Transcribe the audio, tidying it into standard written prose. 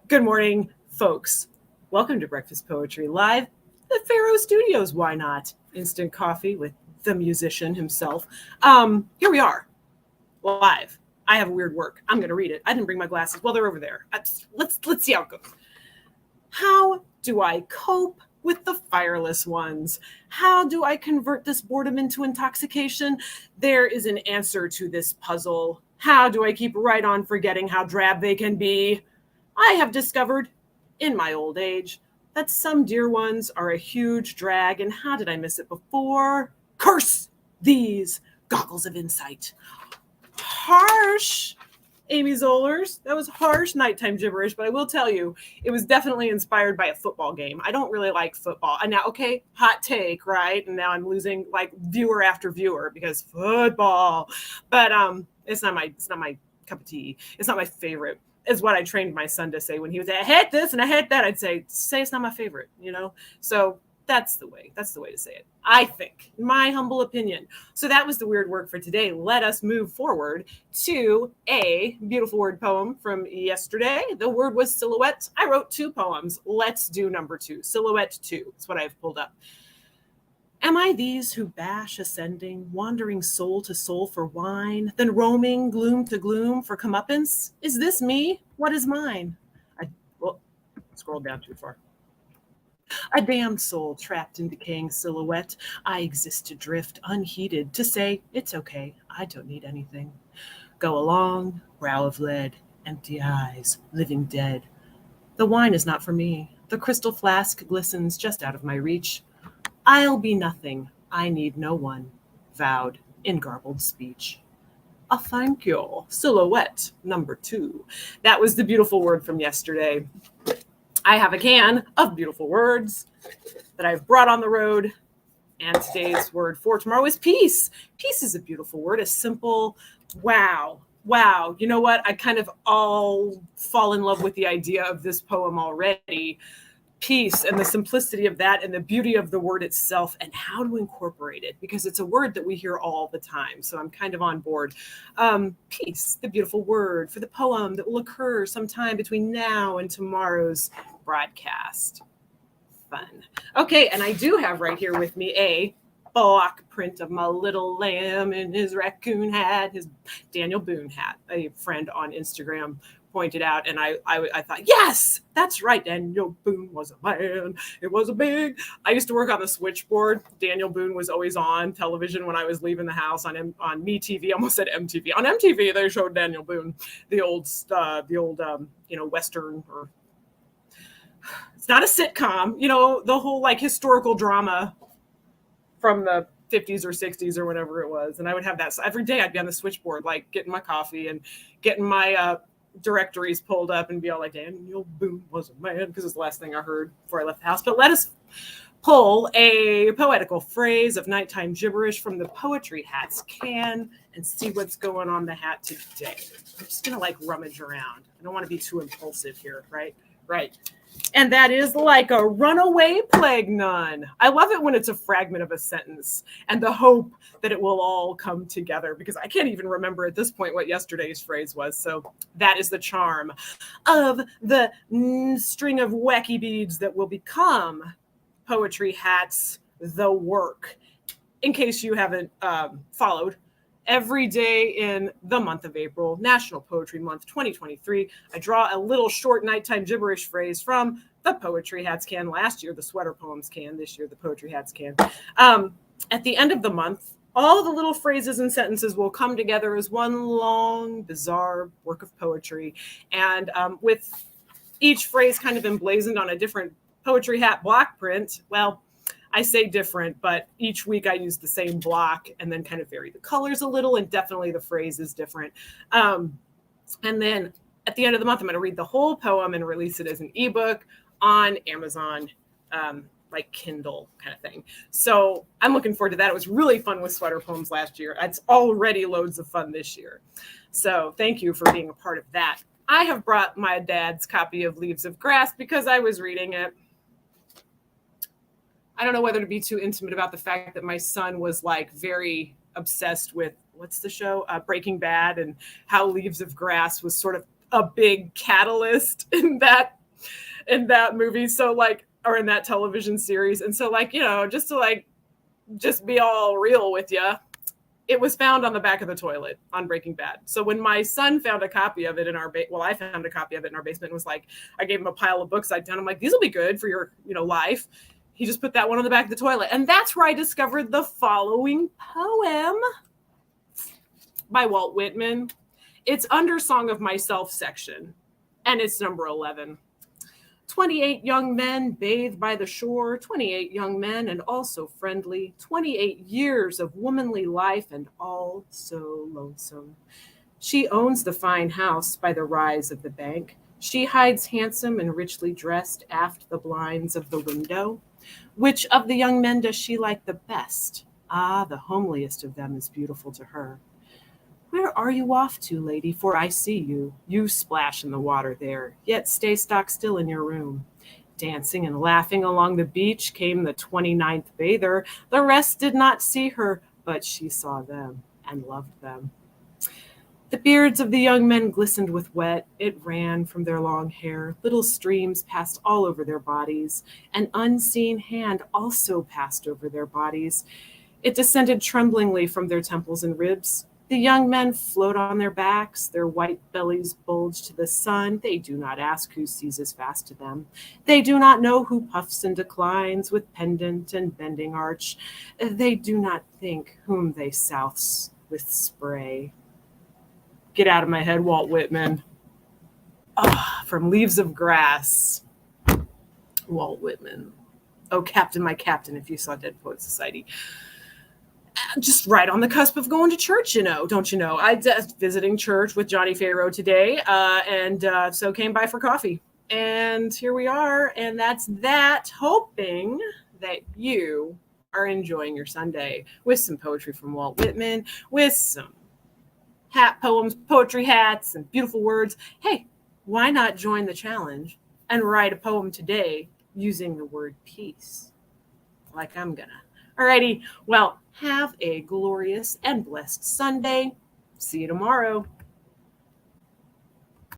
Good morning, folks. Welcome to Breakfast Poetry Live at Pharaoh Studios. Why not? Instant coffee with the musician himself. Here we are, live. I have a weird work. I'm going to read it. I didn't bring my glasses. Well, they're over there. Let's see how it goes. How do I cope with the fireless ones? How do I convert this boredom into intoxication? There is an answer to this puzzle. How do I keep right on forgetting how drab they can be? I have discovered, in my old age, that some dear ones are a huge drag, and how did I miss it before? Curse these goggles of insight. Harsh, Amy Zollers. That was harsh nighttime gibberish, but I will tell you, it was definitely inspired by a football game. I don't really like football. And now, okay, hot take, right? And now I'm losing like viewer after viewer because football. But it's not my cup of tea. It's not my favorite. Is what I trained my son to say when he was, I hate this and I hate that. I'd say it's not my favorite, So that's the way to say it, I think, my humble opinion. So that was the weird word for today. Let us move forward to a beautiful word poem from yesterday. The word was silhouette. I wrote 2 poems. Let's do number 2. Silhouette 2. That's what I've pulled up. Am I these who bash ascending, wandering soul to soul for wine, then roaming gloom to gloom for comeuppance? Is this me? What is mine? Scrolled down too far. A damned soul trapped in decaying silhouette. I exist to drift, unheeded, to say, it's okay, I don't need anything. Go along, brow of lead, empty eyes, living dead. The wine is not for me. The crystal flask glistens just out of my reach. I'll be nothing. I need no one. Vowed in garbled speech. A thank you. Silhouette number 2. That was the beautiful word from yesterday. I have a can of beautiful words that I've brought on the road. And today's word for tomorrow is peace. Peace is a beautiful word. A simple wow. Wow. You know what? I kind of all fall in love with the idea of this poem already. Peace and the simplicity of that and the beauty of the word itself and how to incorporate it, because it's a word that we hear all the time. So I'm kind of on board. Peace, the beautiful word for the poem that will occur sometime between now and tomorrow's broadcast. Fun. Okay, and I do have right here with me a block print of my little lamb in his raccoon hat, his Daniel Boone hat. A friend on Instagram pointed out, and I thought, yes, that's right. Daniel Boone was a man. It was a big. I used to work on the switchboard. Daniel Boone was always on television when I was leaving the house on MeTV. I almost said MTV. On MTV, they showed Daniel Boone, the old Western, or it's not a sitcom, the whole like historical drama from the 50s or 60s or whatever it was. And I would have that. So every day I'd be on the switchboard, like getting my coffee and getting my directories pulled up and be all like, Daniel Boone was a man, because it's the last thing I heard before I left the house. But let us pull a poetical phrase of nighttime gibberish from the Poetry Hats can and see what's going on the hat today. I'm just going to like rummage around. I don't want to be too impulsive here, right? Right. And that is like a runaway plague nun. I love it when it's a fragment of a sentence and the hope that it will all come together, because I can't even remember at this point what yesterday's phrase was. So that is the charm of the string of wacky beads that will become Poetry Hats, the work. In case you haven't followed, every day in the month of April, National Poetry Month 2023, I draw a little short nighttime gibberish phrase from the Poetry Hats can. Last year, the Sweater Poems can. This year, the Poetry Hats can. At the end of the month, all the little phrases and sentences will come together as one long, bizarre work of poetry. And with each phrase kind of emblazoned on a different Poetry Hat block print, well, I say different, but each week I use the same block and then kind of vary the colors a little, and definitely the phrase is different. And then at the end of the month, I'm going to read the whole poem and release it as an ebook on Amazon, like Kindle kind of thing. So I'm looking forward to that. It was really fun with Sweater Poems last year. It's already loads of fun this year. So thank you for being a part of that. I have brought my dad's copy of Leaves of Grass because I was reading it. I don't know whether to be too intimate about the fact that my son was like very obsessed with, what's the show? Breaking Bad, and how Leaves of Grass was sort of a big catalyst in that movie. So like, or in that television series. And so like, just to just be all real with you, it was found on the back of the toilet on Breaking Bad. So when my son found a copy of it in our I found a copy of it in our basement and was like, I gave him a pile of books I'd done. I'm like, these will be good for your, life. He just put that one on the back of the toilet. And that's where I discovered the following poem by Walt Whitman. It's under Song of Myself section, and it's number 11. 28 young men bathe by the shore, 28 young men and all so friendly, 28 years of womanly life and all so lonesome. She owns the fine house by the rise of the bank. She hides handsome and richly dressed aft the blinds of the window. Which of the young men does she like the best? Ah, the homeliest of them is beautiful to her. Where are you off to, lady? For I see you. You splash in the water there, yet stay stock still in your room. Dancing and laughing along the beach came the 29th bather. The rest did not see her, but she saw them and loved them. The beards of the young men glistened with wet. It ran from their long hair. Little streams passed all over their bodies. An unseen hand also passed over their bodies. It descended tremblingly from their temples and ribs. The young men float on their backs, their white bellies bulge to the sun. They do not ask who seizes fast to them. They do not know who puffs and declines with pendant and bending arch. They do not think whom they souse with spray. Get out of my head, Walt Whitman. From Leaves of Grass. Walt Whitman. Oh, Captain, my captain, if you saw Dead Poets Society. Just right on the cusp of going to church, don't you know? I just visiting church with Johnny Pharaoh today, and so came by for coffee. And here we are, and that's that, hoping that you are enjoying your Sunday with some poetry from Walt Whitman, with some hat poems, poetry hats, and beautiful words. Hey, why not join the challenge and write a poem today using the word peace, like I'm gonna. Alrighty, well, have a glorious and blessed Sunday. See you tomorrow.